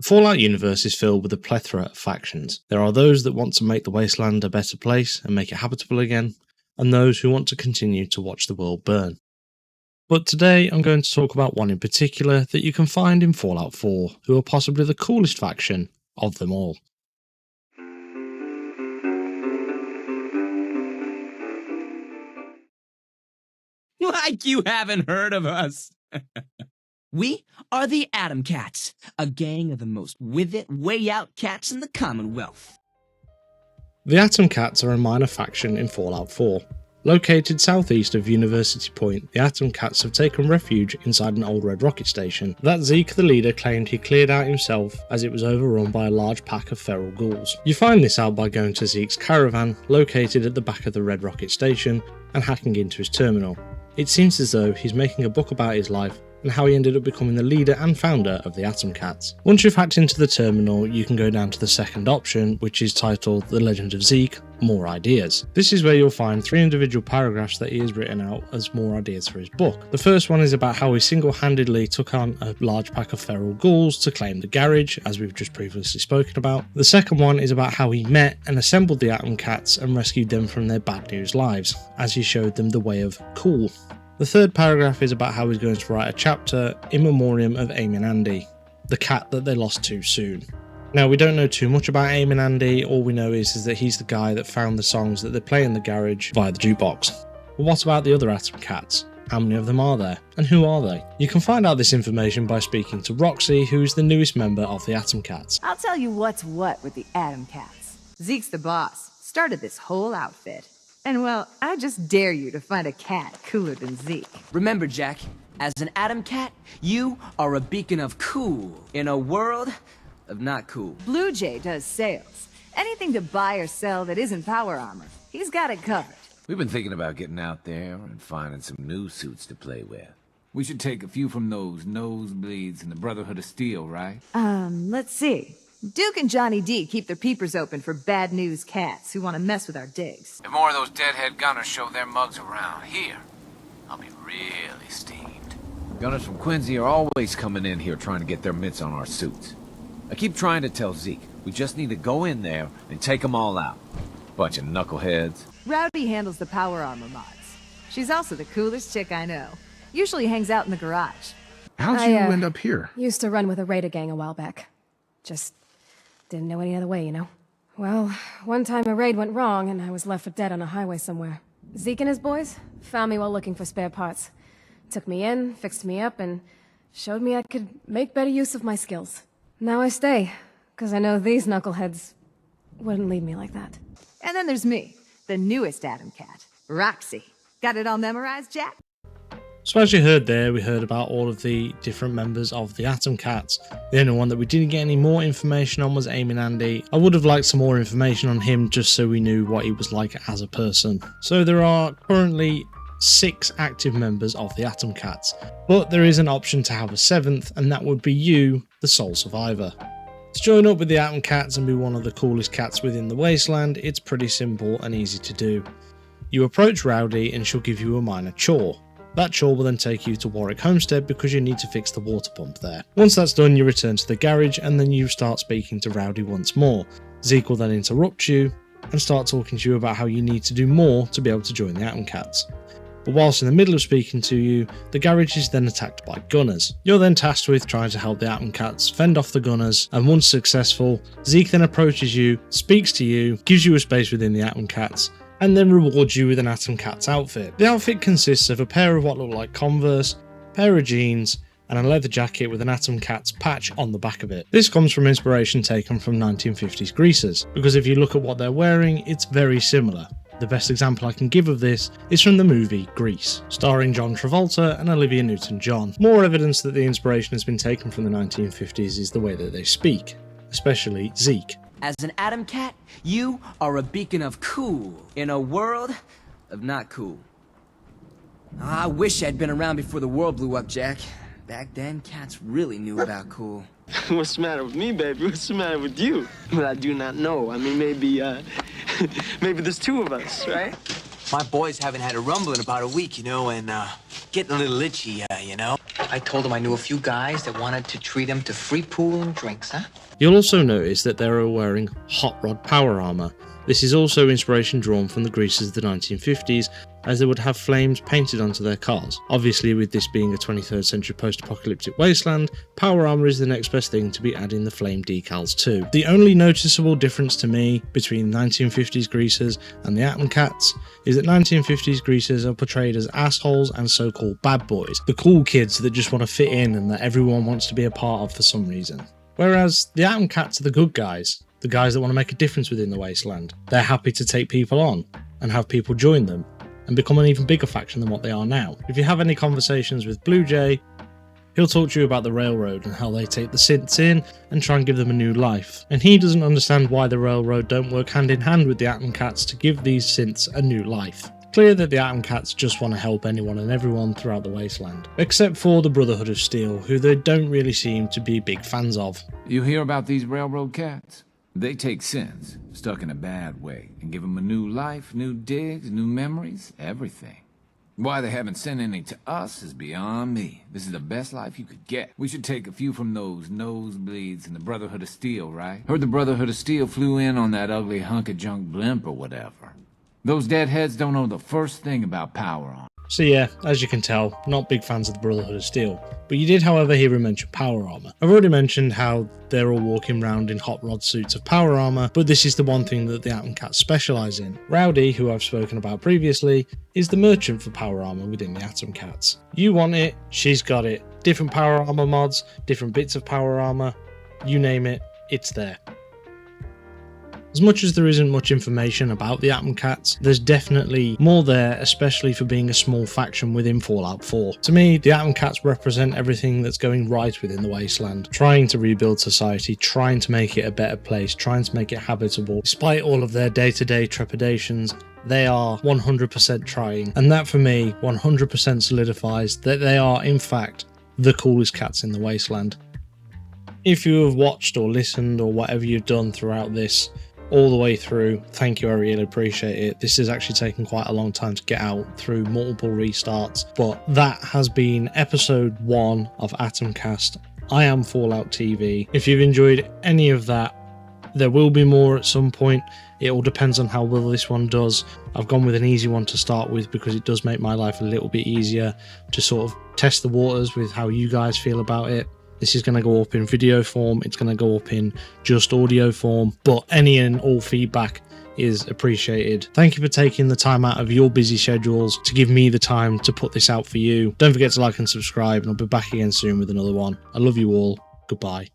The Fallout universe is filled with a plethora of factions. There are those that want to make the wasteland a better place and make it habitable again, and those who want to continue to watch the world burn. But today I'm going to talk about one in particular that you can find in Fallout 4, who are possibly the coolest faction of them all. Like you haven't heard of us. We are the AtomCats, a gang of the most with-it, way-out cats in the Commonwealth. The AtomCats are a minor faction in Fallout 4. Located southeast of University Point, the AtomCats have taken refuge inside an old red rocket station that Zeke the leader claimed he cleared out himself as it was overrun by a large pack of feral ghouls. You find this out by going to Zeke's caravan, located at the back of the red rocket station, and hacking into his terminal. It seems as though he's making a book about his life and how he ended up becoming the leader and founder of the AtomCats. Once you've hacked into the terminal, you can go down to the second option, which is titled The Legend of Zeke, More Ideas. This is where you'll find 3 individual paragraphs that he has written out as more ideas for his book. The first one is about how he single-handedly took on a large pack of feral ghouls to claim the garage, as we've just previously spoken about. The second one is about how he met and assembled the AtomCats and rescued them from their bad news lives, as he showed them the way of cool. The third paragraph is about how he's going to write a chapter in memoriam of Amy and Andy, the cat that they lost too soon. Now, we don't know too much about Amy and Andy. All we know is that he's the guy that found the songs that they play in the garage via the jukebox. But what about the other AtomCats? How many of them are there? And who are they? You can find out this information by speaking to Roxy, who is the newest member of the AtomCats. I'll tell you what's what with the AtomCats. Zeke's the boss, started this whole outfit. And well, I just dare you to find a cat cooler than Zeke. Remember, Jack, as an AtomCat, you are a beacon of cool in a world of not cool. Blue Jay does sales. Anything to buy or sell that isn't power armor, he's got it covered. We've been thinking about getting out there and finding some new suits to play with. We should take a few from those nosebleeds in the Brotherhood of Steel, right? Let's see. Duke and Johnny D keep their peepers open for bad news cats who want to mess with our digs. If more of those deadhead gunners show their mugs around here, I'll be really steamed. Gunners from Quincy are always coming in here trying to get their mitts on our suits. I keep trying to tell Zeke, we just need to go in there and take them all out. Bunch of knuckleheads. Rowdy handles the power armor mods. She's also the coolest chick I know. Usually hangs out in the garage. How'd you end up here? Used to run with a raider gang a while back. Just didn't know any other way, you know? Well, one time a raid went wrong and I was left for dead on a highway somewhere. Zeke and his boys found me while looking for spare parts. Took me in, fixed me up, and showed me I could make better use of my skills. Now I stay, because I know these knuckleheads wouldn't leave me like that. And then there's me, the newest AtomCat, Roxy. Got it all memorized, Jack? So as you heard there, we heard about all of the different members of the AtomCats. The only one that we didn't get any more information on was Amy and Andy. I would have liked some more information on him just so we knew what he was like as a person. So there are currently 6 active members of the AtomCats, but there is an option to have a 7th, and that would be you, the sole survivor. To join up with the AtomCats and be one of the coolest cats within the wasteland, it's pretty simple and easy to do. You approach Rowdy and she'll give you a minor chore. That chore will then take you to Warwick Homestead because you need to fix the water pump there. Once that's done, you return to the garage and then you start speaking to Rowdy once more. Zeke will then interrupt you and start talking to you about how you need to do more to be able to join the AtomCats. But whilst in the middle of speaking to you, the garage is then attacked by gunners. You're then tasked with trying to help the AtomCats fend off the gunners, and once successful, Zeke then approaches you, speaks to you, gives you a space within the AtomCats, and then rewards you with an AtomCats outfit. The outfit consists of a pair of what look like Converse, a pair of jeans, and a leather jacket with an AtomCats patch on the back of it. This comes from inspiration taken from 1950s greasers, because if you look at what they're wearing, it's very similar. The best example I can give of this is from the movie Grease, starring John Travolta and Olivia Newton-John. More evidence that the inspiration has been taken from the 1950s is the way that they speak, especially Zeke. As an AtomCat, you are a beacon of cool in a world of not cool. I wish I'd been around before the world blew up, Jack. Back then, cats really knew about cool. What's the matter with me, baby? What's the matter with you? Well, I do not know. I mean, maybe, maybe there's 2 of us, right? My boys haven't had a rumble in about a week, you know, and getting a little itchy, you know. I told them I knew a few guys that wanted to treat them to free pool and drinks, huh? You'll also notice that they're all wearing hot rod power armor. This is also inspiration drawn from the greasers of the 1950s, as they would have flames painted onto their cars. Obviously, with this being a 23rd century post-apocalyptic wasteland, power armor is the next best thing to be adding the flame decals to. The only noticeable difference to me between 1950s greasers and the AtomCats is that 1950s greasers are portrayed as assholes and so-called bad boys, the cool kids that just want to fit in and that everyone wants to be a part of for some reason. Whereas the AtomCats are the good guys, the guys that want to make a difference within the wasteland. They're happy to take people on and have people join them and become an even bigger faction than what they are now. If you have any conversations with Blue Jay, he'll talk to you about the railroad and how they take the synths in and try and give them a new life. And he doesn't understand why the railroad don't work hand in hand with the AtomCats to give these synths a new life. Clear that the AtomCats just want to help anyone and everyone throughout the wasteland, except for the Brotherhood of Steel, who they don't really seem to be big fans of. You hear about these railroad cats? They take sins, stuck in a bad way, and give them a new life, new digs, new memories, everything. Why they haven't sent any to us is beyond me. This is the best life you could get. We should take a few from those nosebleeds in the Brotherhood of Steel, right? Heard the Brotherhood of Steel flew in on that ugly hunk of junk blimp or whatever. Those deadheads don't know the first thing about power armor. So yeah, as you can tell, not big fans of the Brotherhood of Steel. But you did, however, hear him mention power armor. I've already mentioned how they're all walking around in hot rod suits of power armor, but this is the one thing that the AtomCats specialise in. Rowdy, who I've spoken about previously, is the merchant for power armor within the AtomCats. You want it, she's got it. Different power armor mods, different bits of power armor, you name it, it's there. As much as there isn't much information about the AtomCats, there's definitely more there, especially for being a small faction within Fallout 4. To me, the AtomCats represent everything that's going right within the wasteland, trying to rebuild society, trying to make it a better place, trying to make it habitable. Despite all of their day-to-day trepidations, they are 100% trying, and that for me 100% solidifies that they are in fact the coolest cats in the wasteland. If you have watched or listened or whatever you've done throughout this, all the way through, thank you, I really appreciate it. This has actually taken quite a long time to get out through multiple restarts, but that has been episode 1 of AtomCast. I am FalloutTV. If you've enjoyed any of that, there will be more at some point. It all depends on how well this one does. I've gone with an easy one to start with because it does make my life a little bit easier to sort of test the waters with how you guys feel about it. This is going to go up in video form, it's going to go up in just audio form, but any and all feedback is appreciated. Thank you for taking the time out of your busy schedules to give me the time to put this out for you. Don't forget to like and subscribe, and I'll be back again soon with another one. I love you all. Goodbye.